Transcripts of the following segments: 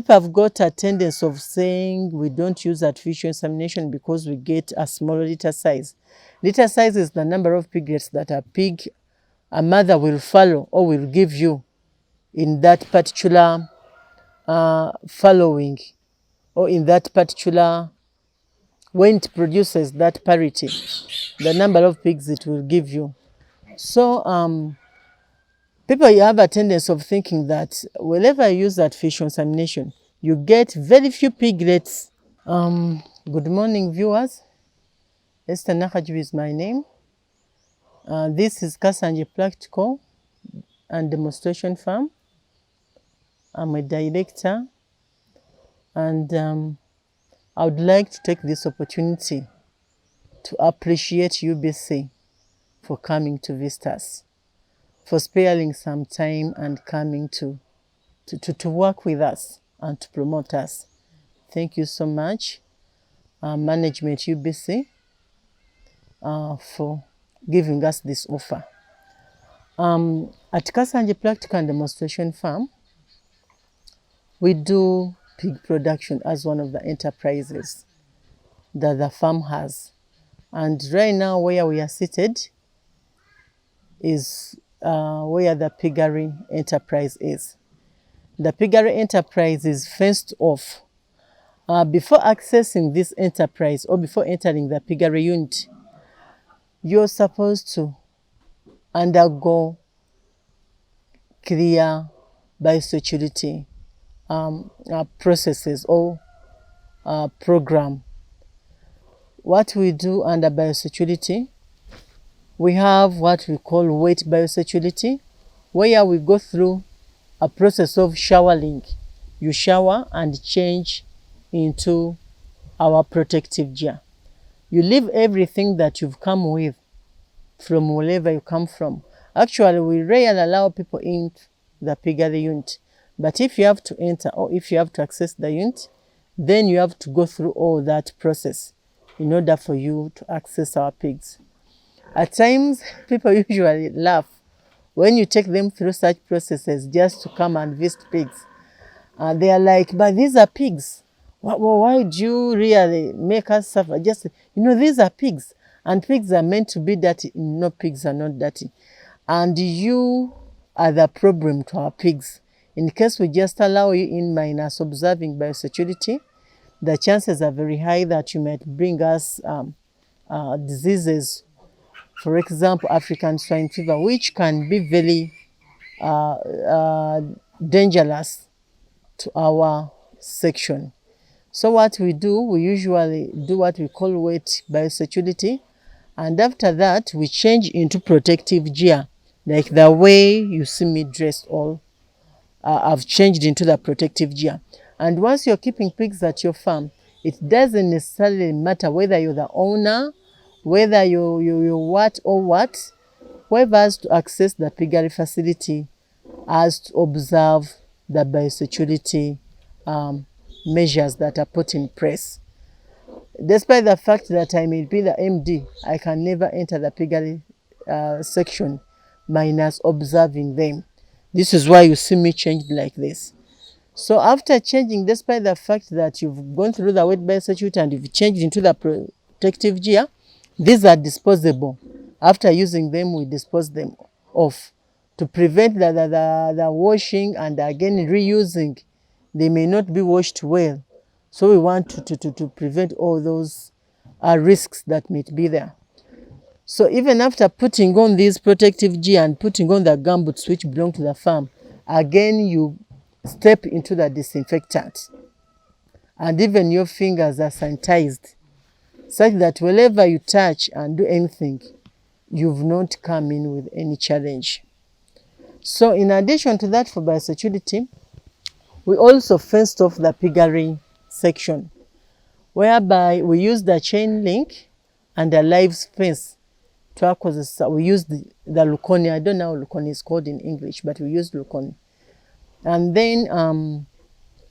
People have got a tendency of saying we don't use artificial insemination because we get a smaller litter size. Litter size is the number of piglets that a mother will follow or will give you in that particular following, or in that particular, when it produces that parity, the number of pigs it will give you. So people have a tendency of thinking that whenever you use artificial insemination, you get very few piglets. Good morning, viewers. Esther N is my name. This is Kasanje Practical and Demonstration Farm. I'm a director, and I would like to take this opportunity to appreciate UBC for coming to visit us, for sparing some time and coming to work with us and to promote us. Thank you so much, Management UBC, for giving us this offer. At Kasanje Practical and Demonstration Farm, we do pig production as one of the enterprises that the farm has. And right now where we are seated is where the piggery enterprise is. The piggery enterprise is fenced off. Before accessing this enterprise or before entering the piggery unit, you're supposed to undergo clear biosecurity processes or program. What we do under biosecurity, we have what we call wet biosecurity, where we go through a process of showering. You shower and change into our protective gear. You leave everything that you've come with from wherever you come from. Actually, we rarely allow people into the piggery unit. But if you have to enter or if you have to access the unit, then you have to go through all that process in order for you to access our pigs. At times, people usually laugh when you take them through such processes just to come and visit pigs. They are like, but these are pigs. Why do you really make us suffer? Just, these are pigs. And pigs are meant to be dirty. No, pigs are not dirty. And you are the problem to our pigs. In case we just allow you in minus observing biosecurity, the chances are very high that you might bring us diseases, for example, African swine fever, which can be very dangerous to our section. So what we do, we usually do what we call wet biosecurity, and after that, we change into protective gear, like the way you see me dressed all. I've changed into the protective gear. And once you're keeping pigs at your farm, it doesn't necessarily matter whether you're the owner, whether you what or what. Whoever has to access the piggery facility has to observe the biosecurity measures that are put in place. Despite the fact that I may be the MD, I can never enter the piggery section minus observing them. This is why you see me changed like this. So after changing, despite the fact that you've gone through the wet biosecurity and you've changed into the protective gear, these are disposable. After using them, we dispose them off to prevent the washing and again reusing. They may not be washed well. So we want to prevent all those risks that may be there. So even after putting on these protective gear and putting on the gumboots which belong to the farm, again you step into the disinfectant. And even your fingers are sanitized, such that wherever you touch and do anything, you've not come in with any challenge. So in addition to that, for biosecurity, we also fenced off the piggery section, whereby we use the chain link and the live fence. We use the Luconi. I don't know how Luconi is called in English, but we use Luconi. And then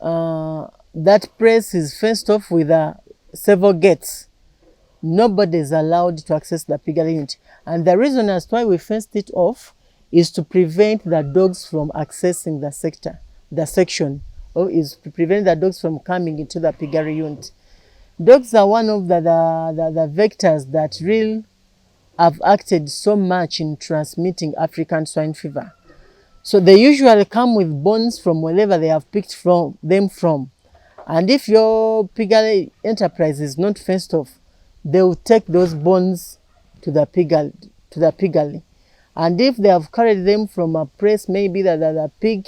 that place is fenced off with several gates. Nobody is allowed to access the piggery unit. And the reason as to why we fenced it off is to prevent the dogs from accessing the section or is to prevent the dogs from coming into the piggery unit. Dogs are one of the vectors that really have acted so much in transmitting African swine fever. So they usually come with bones from wherever they have picked them from. And if your piggery enterprise is not fenced off, they will take those bones to the piggery. And if they have carried them from a place, maybe the pig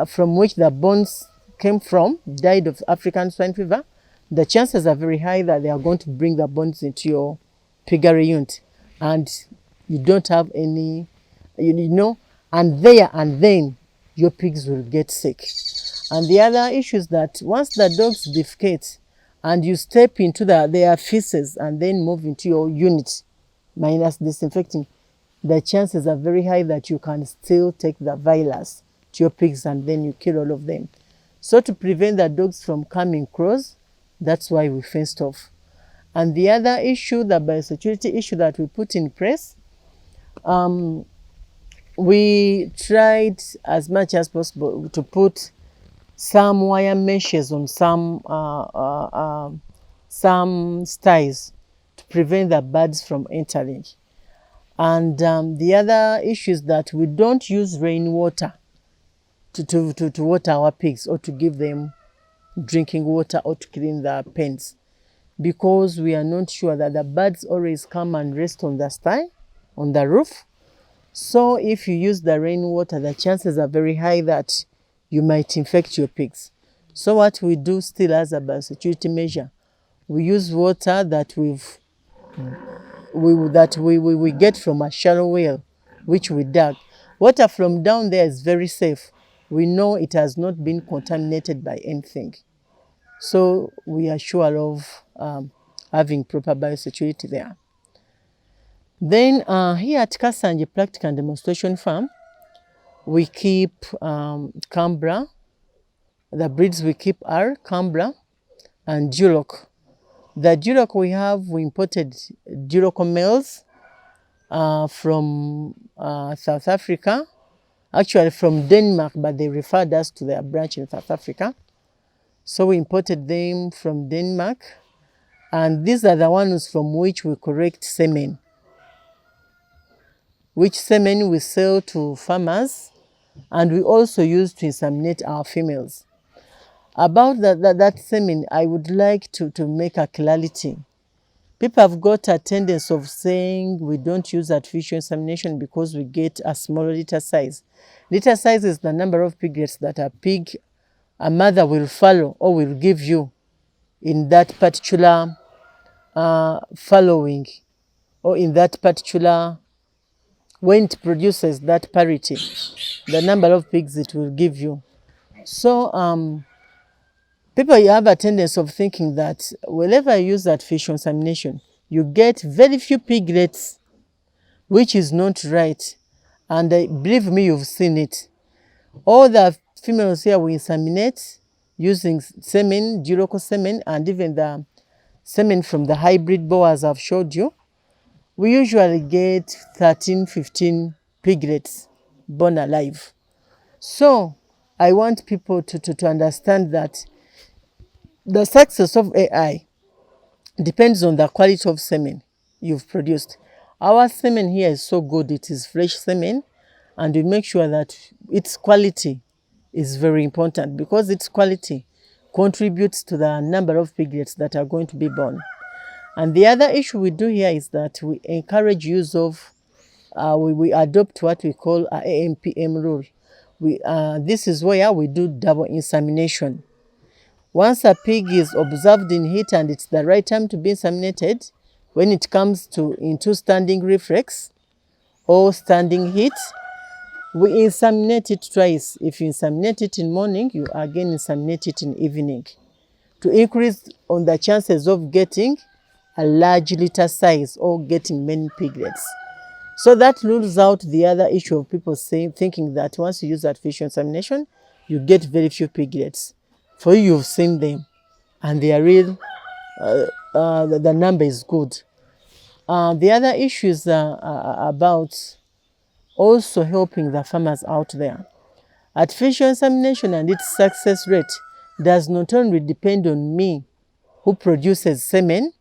from which the bones came from died of African swine fever, the chances are very high that they are going to bring the bones into your piggery unit. And you don't have any, and then your pigs will get sick. And the other issue is that once the dogs defecate and you step into their feces and then move into your unit, minus disinfecting, the chances are very high that you can still take the virus to your pigs and then you kill all of them. So to prevent the dogs from coming close, that's why we fenced off. And the other issue, the biosecurity issue that we put in place, we tried as much as possible to put some wire meshes on some sties to prevent the birds from entering. And the other issue is that we don't use rainwater to water our pigs or to give them drinking water or to clean the pens, because we are not sure that the birds always come and rest on the sty, on the roof. So if you use the rainwater, the chances are very high that you might infect your pigs. So what we do still as a biosecurity measure, we use water that we get from a shallow well, which we dug. Water from down there is very safe. We know it has not been contaminated by anything. So we are sure of having proper biosecurity there. Then here at Kasanje Practical and Demonstration Farm, we keep Cambra. The breeds we keep are Cambra and Duroc. The Duroc we imported Duroc males from South Africa, actually from Denmark, but they referred us to their branch in South Africa. So we imported them from Denmark, and these are the ones from which we collect semen, which semen we sell to farmers, and we also use to inseminate our females. About that semen, I would like to make a clarity. People have got a tendency of saying we don't use artificial insemination because we get a small litter size. Litter size is the number of piglets that a mother will follow or will give you in that particular following, or in that particular, when it produces that parity, the number of pigs it will give you. So people have a tendency of thinking that whenever you use artificial insemination, you get very few piglets, which is not right. And believe me, you've seen it. All the females here we inseminate using semen, Duroc semen, and even the semen from the hybrid boas I've showed you. We usually get 13, 15 piglets born alive. So I want people to understand that the success of AI depends on the quality of semen you've produced. Our semen here is so good, it is fresh semen, and we make sure that its quality is very important, because its quality contributes to the number of piglets that are going to be born. And the other issue we do here is that we encourage use of, we adopt what we call a AMPM rule. This is where we do double insemination. Once a pig is observed in heat and it's the right time to be inseminated, when it comes into standing reflex or standing heat, we inseminate it twice. If you inseminate it in morning, you again inseminate it in evening to increase on the chances of getting a large litter size or getting many piglets. So that rules out the other issue of people thinking that once you use artificial insemination, you get very few piglets. For you, you've seen them, and they are real. The number is good. The other issue is about also helping the farmers out there. Artificial insemination and its success rate does not only depend on me, who produces semen,